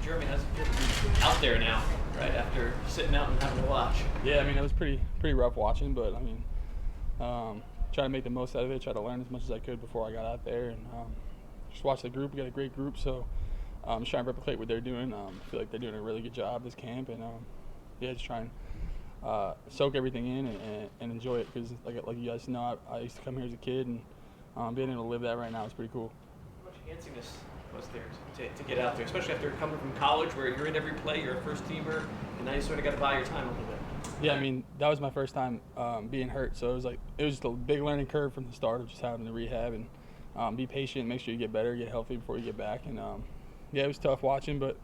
Jeremy, how's it feel to be out there now, right, after sitting out and having to watch? Yeah, I mean, it was pretty rough watching, but I mean, try to make the most out of it, try to learn as much as I could before I got out there, and just watch the group. We got a great group, so just trying to replicate what they're doing. I feel like they're doing a really good job this camp, and yeah, just trying to soak everything in and enjoy it, because like you guys know, I used to come here as a kid, and being able to live that right now is pretty cool. How much handsiness was there to get out there, especially after coming from college where you're in every play, you're a first teamer, and now you sort of got to buy your time a little bit? Yeah, I mean, that was my first time being hurt, so it was just a big learning curve from the start of just having to rehab and be patient, make sure you get better, get healthy before you get back. And yeah, it was tough watching, but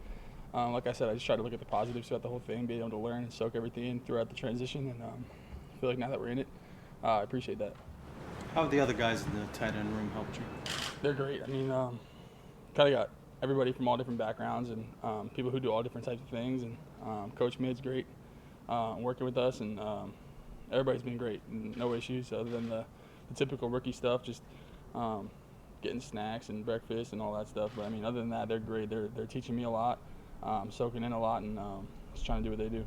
like I said, I just tried to look at the positives throughout the whole thing, being able to learn and soak everything in throughout the transition, and I feel like now that we're in it, I appreciate that. How have the other guys in the tight end room helped you? They're great. I mean, kind of got everybody from all different backgrounds and people who do all different types of things, and Coach Mid's great. Working with us, and everybody's been great. No issues other than the typical rookie stuff, just getting snacks and breakfast and all that stuff. But I mean, other than that, they're great. They're teaching me a lot, soaking in a lot, and just trying to do what they do.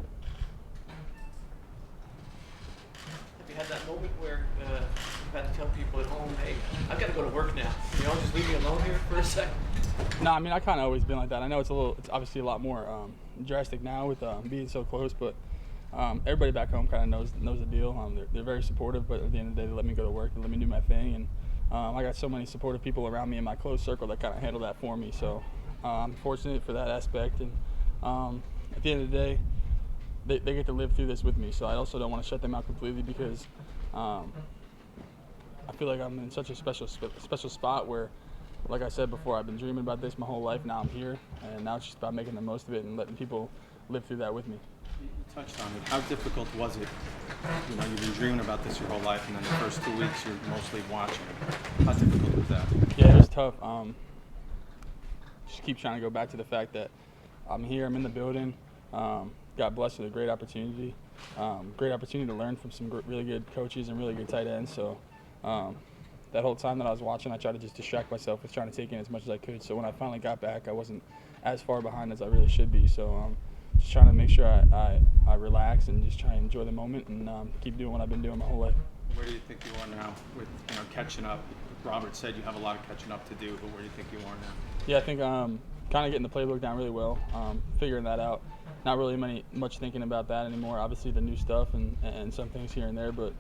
Have you had that moment where you've had to tell people at home, hey, I've got to go to work now, just leave me alone here for a second? No, I mean, I kind of always been like that. I know it's obviously a lot more drastic now with being so close, but everybody back home kind of knows the deal. They're very supportive, but at the end of the day, they let me go to work and let me do my thing. And I got so many supportive people around me in my close circle that kind of handle that for me. So I'm fortunate for that aspect. And at the end of the day, they get to live through this with me. So I also don't want to shut them out completely, because I feel like I'm in such a special spot where, like I said before, I've been dreaming about this my whole life. Now I'm here, and now it's just about making the most of it and letting people live through that with me. You touched on it. How difficult was it? You've been dreaming about this your whole life, and then the first 2 weeks you're mostly watching. How difficult was that? Yeah, it was tough. Just keep trying to go back to the fact that I'm here, I'm in the building, got blessed with a great opportunity to learn from some really good coaches and really good tight ends. So that whole time that I was watching, I tried to just distract myself with trying to take in as much as I could. So when I finally got back, I wasn't as far behind as I really should be. So just trying to make sure I relax and just try and enjoy the moment and keep doing what I've been doing my whole life. Where do you think you are now with catching up? Robert said you have a lot of catching up to do, but where do you think you are now? Yeah, I think kind of getting the playbook down really well, figuring that out. Not really much thinking about that anymore. Obviously the new stuff and some things here and there, but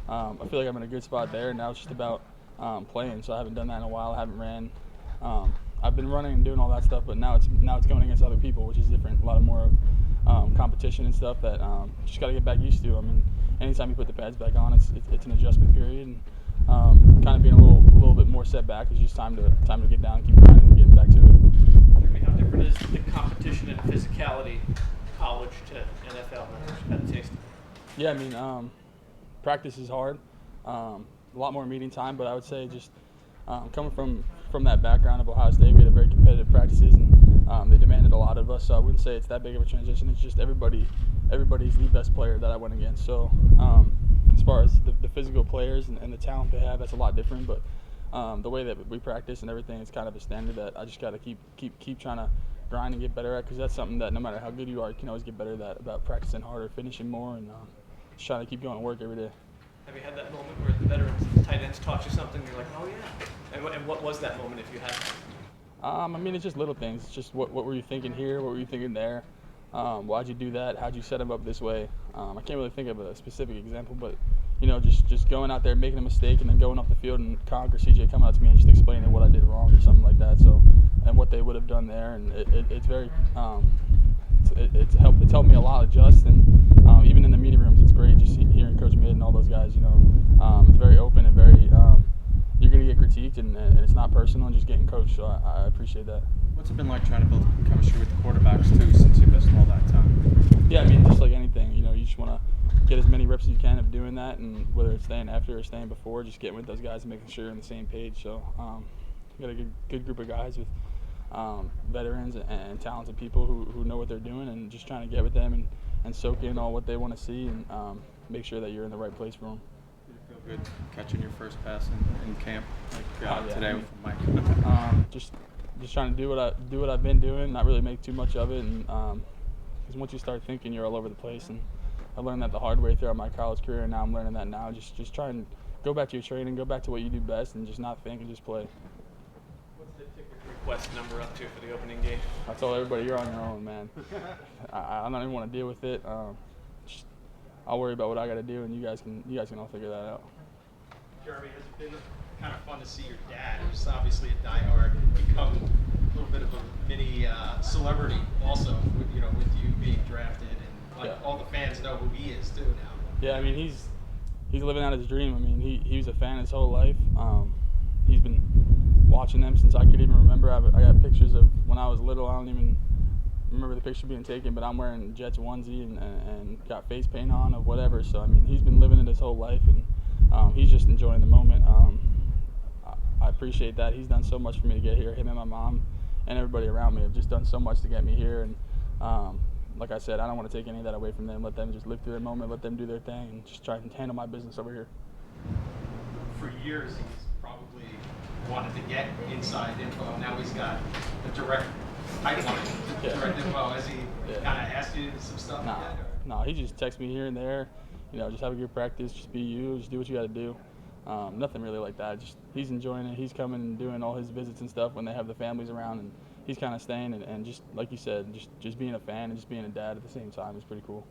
I feel like I'm in a good spot there. Now it's just about playing. So I haven't done that in a while. I haven't ran. I've been running and doing all that stuff, but now it's going against other people, which is different. A lot more of competition and stuff that just got to get back used to. I mean, anytime you put the pads back on, it's an adjustment period, and kind of being a little bit more set back is just time to get down and keep grinding and getting back to it. Jeremy, how different is the competition and physicality, college to NFL? I've had a taste. Yeah, I mean, practice is hard. A lot more meeting time, but I would say just coming from that background of Ohio State, we had a very competitive practices, and they demanded a lot of us. So I wouldn't say it's that big of a transition. It's just everybody's the best player that I went against. So as far as the physical players and the talent they have, that's a lot different. But the way that we practice and everything is kind of a standard that I just got to keep trying to grind and get better at, because that's something that no matter how good you are, you can always get better at, about practicing harder, finishing more, and just trying to keep going to work every day. Have you had that moment where the veterans, tight ends taught you something, you're like, oh yeah? And what was that moment if you had that? I mean, it's just little things. It's just what were you thinking here? What were you thinking there? Why'd you do that? How'd you set him up this way? I can't really think of a specific example, but just going out there, making a mistake, and then going off the field, and Conk or CJ coming out to me and just explaining what I did wrong or something like that. So, and what they would have done there, and it's very it's helped me a lot adjust, and even in the meeting rooms, it's great just hearing Coach Mid and all those guys. It's very open and very you're going to get critiqued, and it's not personal, and just getting coached. So I appreciate that. What's it been like trying to build chemistry with the quarterbacks too, since you missed all that time? Yeah, I mean, just like anything, you just want to get as many reps as you can of doing that, and whether it's staying after or staying before, just getting with those guys and making sure you're on the same page. So got a good group of guys with veterans and talented people who know what they're doing, and just trying to get with them and soak in all what they want to see, and make sure that you're in the right place for them. Did it feel good catching your first pass in camp, like Yeah, today I with Mike? Just just trying to do what I've been doing, not really make too much of it, and because once you start thinking, you're all over the place. And I learned that the hard way throughout my college career, and now I'm learning that now. Just try and go back to your training, go back to what you do best, and just not think and just play. What's the ticket request number up to for the opening game? I told everybody, you're on your own, man. I don't even want to deal with it. I'll worry about what I got to do, and you guys can all figure that out. Jeremy, has it been kind of fun to see your dad, who's obviously a diehard, become a little bit of a mini celebrity also with you being drafted, and Yeah. all the fans know who he is too now. Yeah, I mean he's living out his dream. I mean he was a fan his whole life. He's been watching them since I could even remember. I got pictures of when I was little. I don't even remember the picture being taken, but I'm wearing Jets onesie and got face paint on of whatever. So I mean he's been living it his whole life, and he's just enjoying the moment. I appreciate that. He's done so much for me to get here. Him and my mom and everybody around me have just done so much to get me here. And like I said, I don't want to take any of that away from them. Let them just live through their moment, let them do their thing, and just try and handle my business over here. For years, he's probably wanted to get inside info. Now he's got a direct pipeline to Yeah. direct info. Has he Yeah. kind of asked you some stuff Nah, yet? nah, he just texts me here and there. Just have a good practice, just be you, just do what you got to do. Nothing really like that. Just he's enjoying it. He's coming and doing all his visits and stuff when they have the families around, and he's kind of staying and just like you said, just being a fan and just being a dad at the same time is pretty cool.